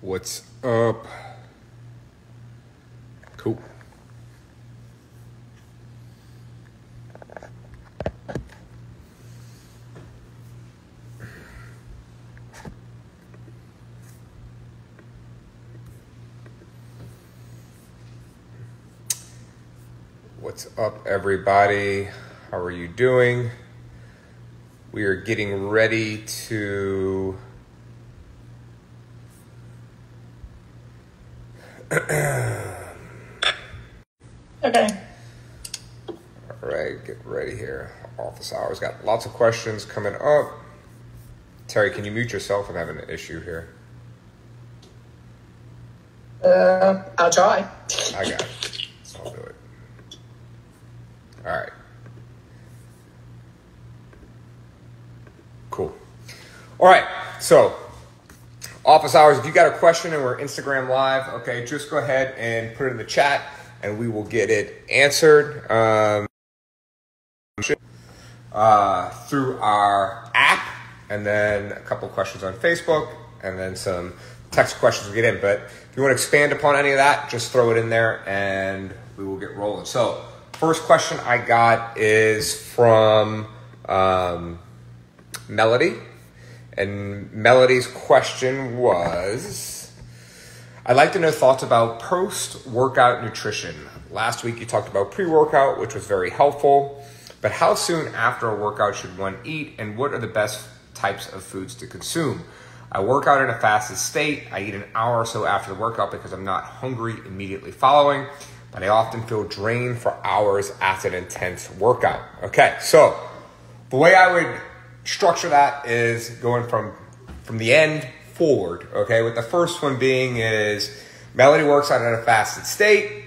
What's up? Cool. What's up, everybody? How are you doing? We are getting ready to Okay. All right, get ready here. Office hours. Got lots of questions coming up. Terry, can you mute yourself? I'm having an issue here. I'll try. I got it. I'll do it. All right. Cool. All right. So, office hours. If you got a question and we're Instagram live, okay, just go ahead and put it in the chat and we will get it answered through our app, and then a couple questions on Facebook, and then some text questions we get in. But if you want to expand upon any of that, just throw it in there and we will get rolling. So first question I got is from Melody. And Melody's question was, I'd like to know thoughts about post-workout nutrition. Last week you talked about pre-workout, which was very helpful. But how soon after a workout should one eat, and what are the best types of foods to consume? I work out in a fasted state. I eat an hour or so after the workout because I'm not hungry immediately following, but I often feel drained for hours after an intense workout. Okay, so the way I would structure that is going from the end forward, okay? With the first one being is Melody works out in a fasted state,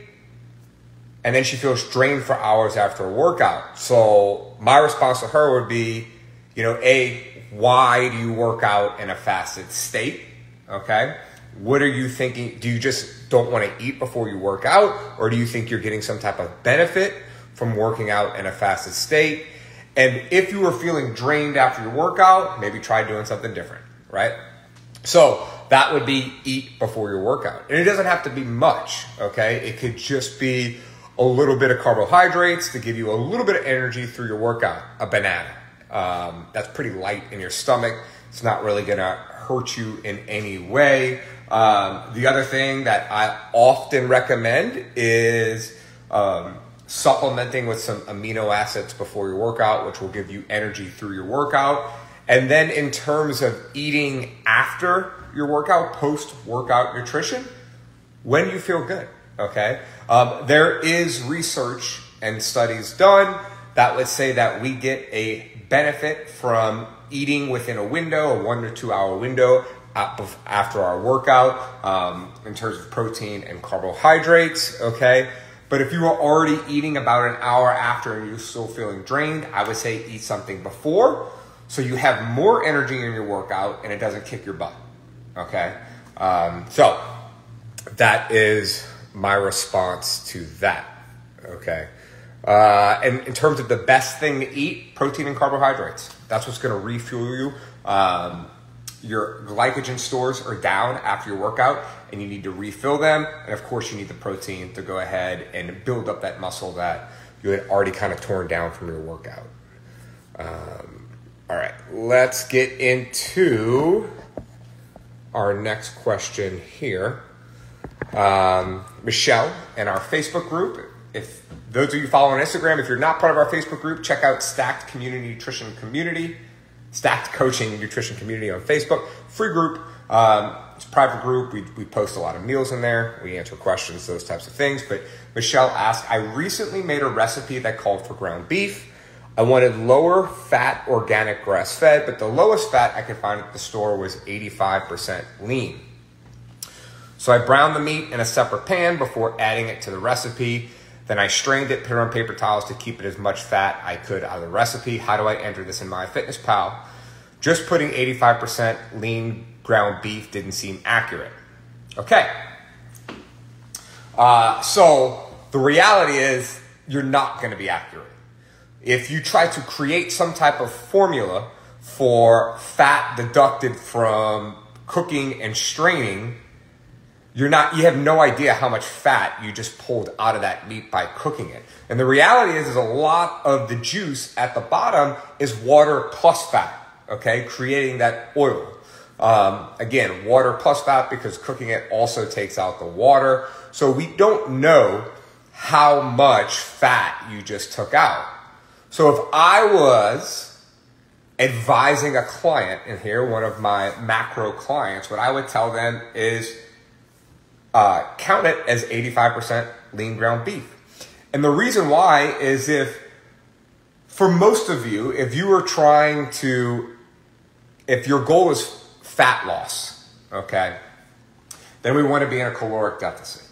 and then she feels drained for hours after a workout. So my response to her would be, why do you work out in a fasted state? Okay. What are you thinking? Do you just don't want to eat before you work out? Or do you think you're getting some type of benefit from working out in a fasted state? And if you were feeling drained after your workout, maybe try doing something different, right? So that would be eat before your workout. And it doesn't have to be much, okay? It could just be a little bit of carbohydrates to give you a little bit of energy through your workout. A banana. That's pretty light in your stomach. It's not really going to hurt you in any way. The other thing that I often recommend is supplementing with some amino acids before your workout, which will give you energy through your workout. And then in terms of eating after your workout, post-workout nutrition, when you feel good, okay? There is research and studies done that would say that we get a benefit from eating within a window, a 1 to 2 hour window after our workout, in terms of protein and carbohydrates, okay? But if you are already eating about an hour after and you're still feeling drained, I would say eat something before so you have more energy in your workout and it doesn't kick your butt, okay? So that is my response to that, okay? And in terms of the best thing to eat, protein and carbohydrates. That's what's going to refuel you. Your glycogen stores are down after your workout and you need to refill them. And of course you need the protein to go ahead and build up that muscle that you had already kind of torn down from your workout. All right, let's get into our next question here. Michelle in our Facebook group. If those of you following on Instagram, if you're not part of our Facebook group, check out Stacked Coaching Nutrition Community on Facebook. Free group. It's a private group. We post a lot of meals in there. We answer questions, those types of things. But Michelle asked, I recently made a recipe that called for ground beef. I wanted lower fat organic grass fed, but the lowest fat I could find at the store was 85% lean. So I browned the meat in a separate pan before adding it to the recipe. Then I strained it, put it on paper towels to keep it as much fat I could out of the recipe. How do I enter this in MyFitnessPal? Just putting 85% lean ground beef didn't seem accurate. Okay. So the reality is you're not going to be accurate. If you try to create some type of formula for fat deducted from cooking and straining, you have no idea how much fat you just pulled out of that meat by cooking it. And the reality is a lot of the juice at the bottom is water plus fat, okay, creating that oil. Again, water plus fat, because cooking it also takes out the water. So we don't know how much fat you just took out. So if I was advising a client in here, one of my macro clients, what I would tell them is count it as 85% lean ground beef. And the reason why is for most of you, if your goal is fat loss, okay, then we want to be in a caloric deficit.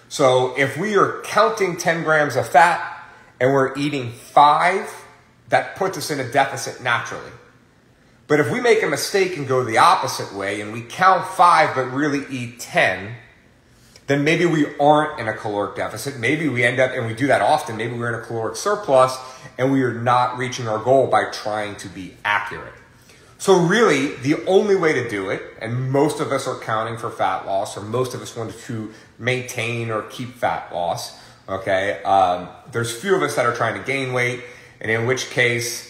So if we are counting 10 grams of fat and we're eating 5, that puts us in a deficit naturally. But if we make a mistake and go the opposite way and we count 5 but really eat 10, then maybe we aren't in a caloric deficit. Maybe we end up, and we do that often, maybe we're in a caloric surplus and we are not reaching our goal by trying to be accurate. So really, the only way to do it, and most of us are counting for fat loss, or most of us want to maintain or keep fat loss, okay? There's few of us that are trying to gain weight, and in which case,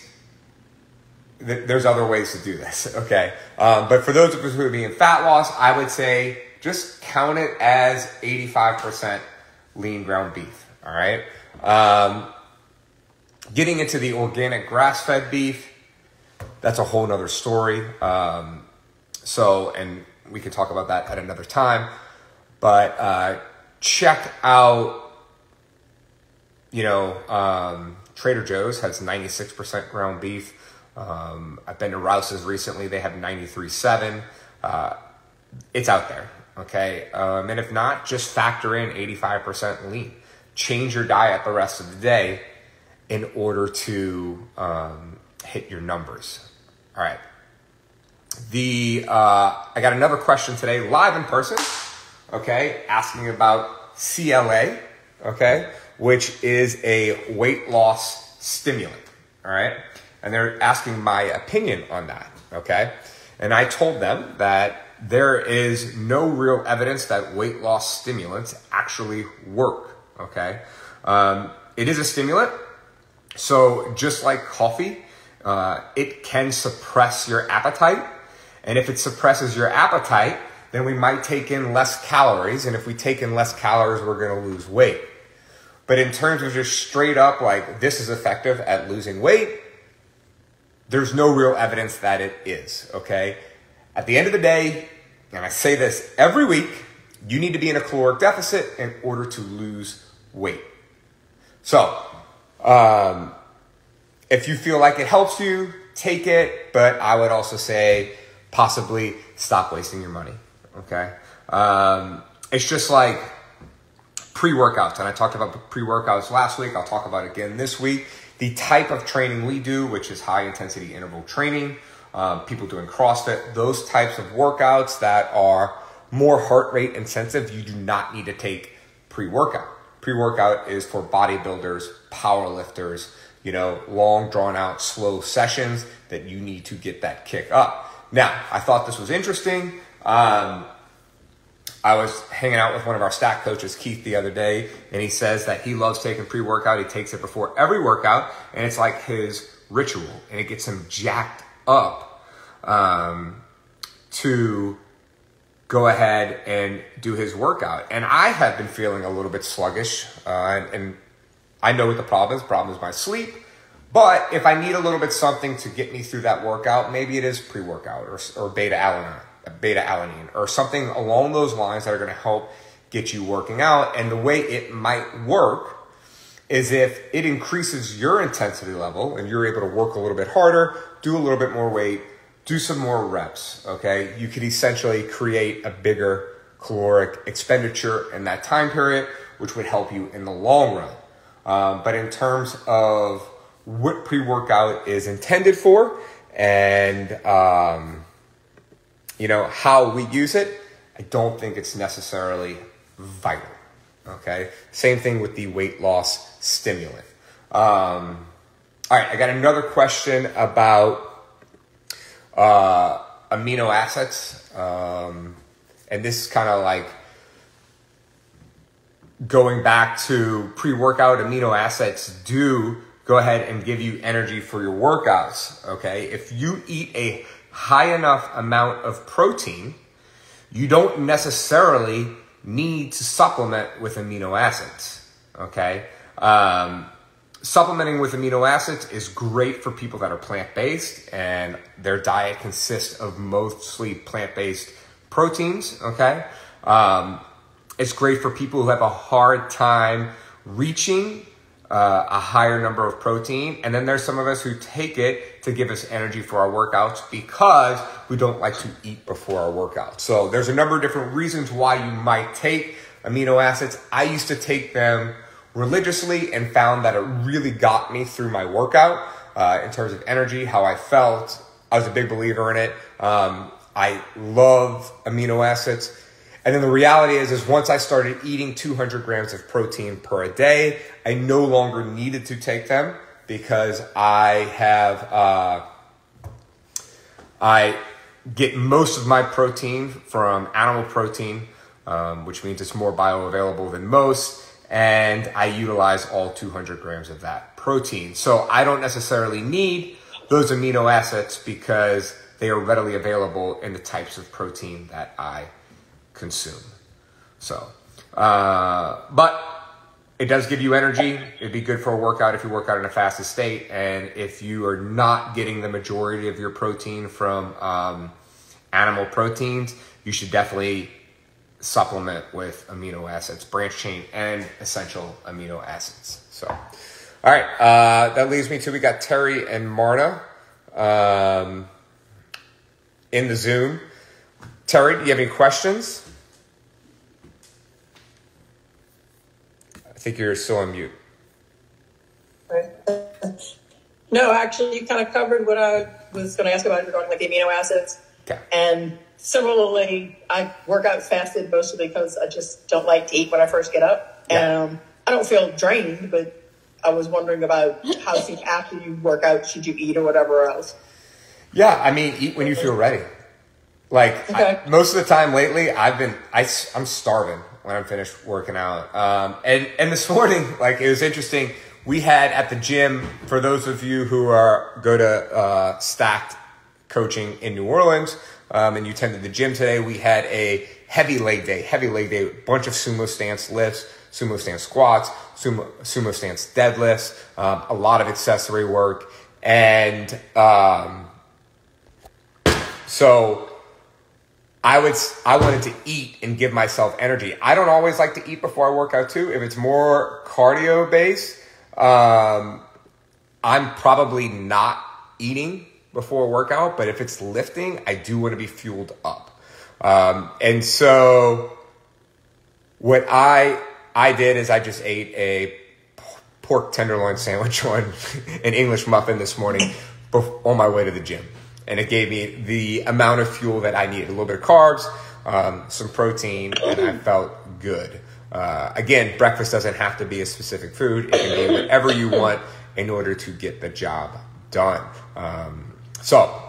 there's other ways to do this, okay? But for those of us who are being fat loss, I would say just count it as 85% lean ground beef, all right? Getting into the organic grass-fed beef, that's a whole nother story. And we can talk about that at another time. But check out, Trader Joe's has 96% ground beef. I've been to Rouse's recently. They have 93.7. It's out there, okay? And if not, just factor in 85% lean. Change your diet the rest of the day in order to hit your numbers. All right. I got another question today, live in person, okay, asking about CLA, okay, which is a weight loss stimulant, all right? And they're asking my opinion on that, okay? And I told them that there is no real evidence that weight loss stimulants actually work, okay? It is a stimulant, so just like coffee, it can suppress your appetite. And if it suppresses your appetite, then we might take in less calories. And if we take in less calories, we're going to lose weight. But in terms of just straight up, like, this is effective at losing weight, there's no real evidence that it is, okay? At the end of the day, and I say this every week, you need to be in a caloric deficit in order to lose weight. So, if you feel like it helps you, take it, but I would also say possibly stop wasting your money, okay? It's just like pre-workouts, and I talked about pre-workouts last week. I'll talk about it again this week. The type of training we do, which is high-intensity interval training, people doing CrossFit, those types of workouts that are more heart rate intensive, you do not need to take pre-workout. Pre-workout is for bodybuilders, powerlifters, long, drawn-out, slow sessions that you need to get that kick up. Now, I thought this was interesting. I was hanging out with one of our stat coaches, Keith, the other day, and he says that he loves taking pre-workout. He takes it before every workout, and it's like his ritual, and it gets him jacked up to go ahead and do his workout. And I have been feeling a little bit sluggish, and I know what the problem is. The problem is my sleep. But if I need a little bit something to get me through that workout, maybe it is pre-workout or beta-alanine or something along those lines that are going to help get you working out. And the way it might work is if it increases your intensity level and you're able to work a little bit harder, do a little bit more weight, do some more reps, okay? You could essentially create a bigger caloric expenditure in that time period, which would help you in the long run. But in terms of what pre-workout is intended for and, how we use it, I don't think it's necessarily vital, okay? Same thing with the weight loss stimulant. All right, I got another question about amino acids. And this is kind of like going back to pre-workout, amino acids do go ahead and give you energy for your workouts, okay? If you eat a high enough amount of protein, you don't necessarily need to supplement with amino acids, okay? Supplementing with amino acids is great for people that are plant-based and their diet consists of mostly plant-based proteins, okay? It's great for people who have a hard time reaching a higher number of protein. And then there's some of us who take it to give us energy for our workouts because we don't like to eat before our workout. So there's a number of different reasons why you might take amino acids. I used to take them religiously and found that it really got me through my workout in terms of energy, how I felt. I was a big believer in it. I love amino acids. And then the reality is once I started eating 200 grams of protein per a day, I no longer needed to take them because I get most of my protein from animal protein, which means it's more bioavailable than most. And I utilize all 200 grams of that protein. So I don't necessarily need those amino acids because they are readily available in the types of protein that I consume. So, but it does give you energy. It'd be good for a workout if you work out in a fasted state. And if you are not getting the majority of your protein from animal proteins, you should definitely supplement with amino acids, branch chain and essential amino acids. So, all right, that leaves me to, we got Terry and Marna in the Zoom. Terry, do you have any questions? I think you're still on mute. No, actually, you kind of covered what I was going to ask about regarding like the amino acids. Okay. And similarly, I work out fasted mostly because I just don't like to eat when I first get up. Yeah. And I don't feel drained, but I was wondering about how soon after you work out should you eat or whatever else. Yeah, I mean, eat when you feel ready. Like okay. Most of the time lately, I'm starving when I'm finished working out. And this morning, like, it was interesting. We had at the gym, for those of you who go to Stacked Coaching in New Orleans, and you attended the gym today, we had a heavy leg day, bunch of sumo stance lifts, sumo stance squats, sumo stance deadlifts, a lot of accessory work. And so I wanted to eat and give myself energy. I don't always like to eat before I work out too. If it's more cardio based, I'm probably not eating before a workout, but if it's lifting, I do want to be fueled up. And so what I did is I just ate a pork tenderloin sandwich on an English muffin this morning on my way to the gym. And it gave me the amount of fuel that I needed, a little bit of carbs, some protein, and I felt good. Again, breakfast doesn't have to be a specific food. It can be whatever you want in order to get the job done. So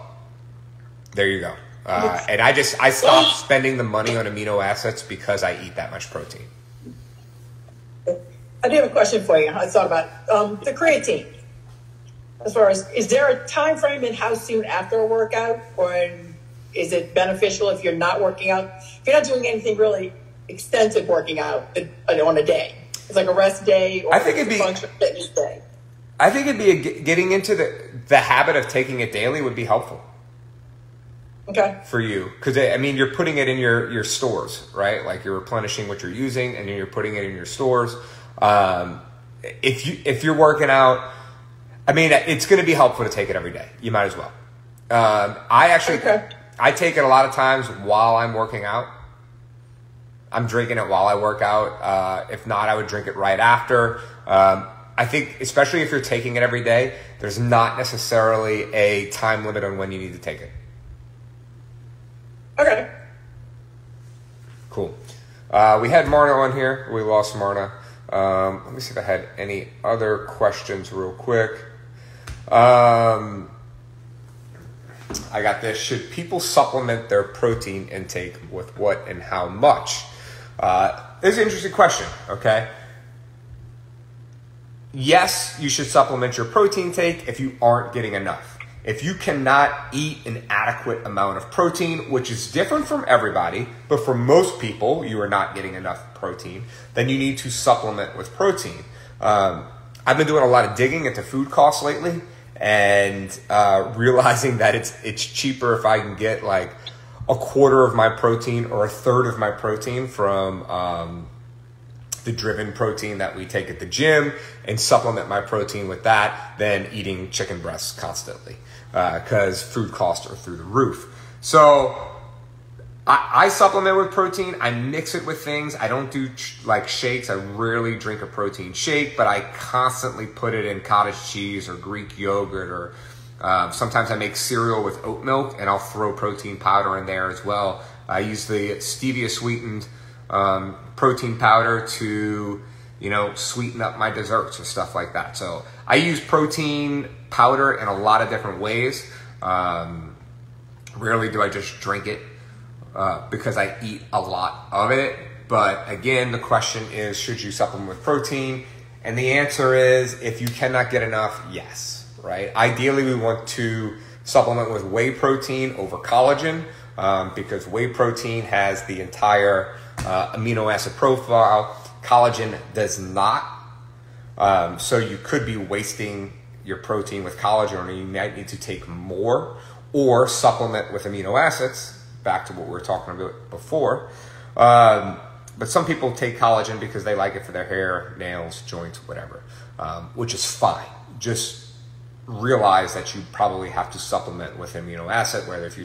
there you go. And I stopped spending the money on amino acids because I eat that much protein. I do have a question for you. I thought about the creatine. As far as, is there a time frame in how soon after a workout, or is it beneficial if you're not working out? If you're not doing anything really extensive working out on a day, it's like a rest day or I think it'd be functional fitness day. I think it'd be getting into the habit of taking it daily would be helpful. Okay. For you, because I mean, you're putting it in your stores, right? Like you're replenishing what you're using, and then you're putting it in your stores. If you're working out, I mean, it's going to be helpful to take it every day. You might as well. I take it a lot of times while I'm working out. I'm drinking it while I work out. If not, I would drink it right after. I think, especially if you're taking it every day, there's not necessarily a time limit on when you need to take it. Okay. Cool. We had Marna on here. We lost Marna. Let me see if I had any other questions real quick. I got this. Should people supplement their protein intake with what and how much? This is an interesting question, okay? Yes, you should supplement your protein intake if you aren't getting enough. If you cannot eat an adequate amount of protein, which is different from everybody, but for most people, you are not getting enough protein, then you need to supplement with protein. I've been doing a lot of digging into food costs lately and realizing that it's cheaper if I can get like a quarter of my protein or a third of my protein from the driven protein that we take at the gym and supplement my protein with that than eating chicken breasts constantly because food costs are through the roof. So I supplement with protein. I mix it with things. I don't do like shakes. I rarely drink a protein shake, but I constantly put it in cottage cheese or Greek yogurt, or sometimes I make cereal with oat milk and I'll throw protein powder in there as well. I use the stevia sweetened protein powder to, sweeten up my desserts or stuff like that. So I use protein powder in a lot of different ways. Rarely do I just drink it because I eat a lot of it. But again, the question is, should you supplement with protein? And the answer is, if you cannot get enough, yes, right? Ideally, we want to supplement with whey protein over collagen because whey protein has the entire amino acid profile. Collagen does not. So you could be wasting your protein with collagen, or you might need to take more or supplement with amino acids, back to what we were talking about before. But some people take collagen because they like it for their hair, nails, joints, whatever, which is fine. Just realize that you probably have to supplement with amino acid, whether if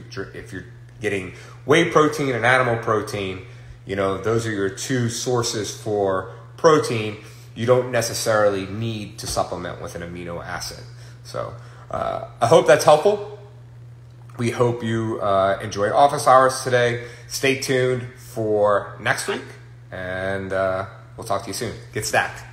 you're getting whey protein and animal protein, those are your two sources for protein. You don't necessarily need to supplement with an amino acid. So I hope that's helpful. We hope you enjoyed office hours today. Stay tuned for next week, and we'll talk to you soon. Get stacked.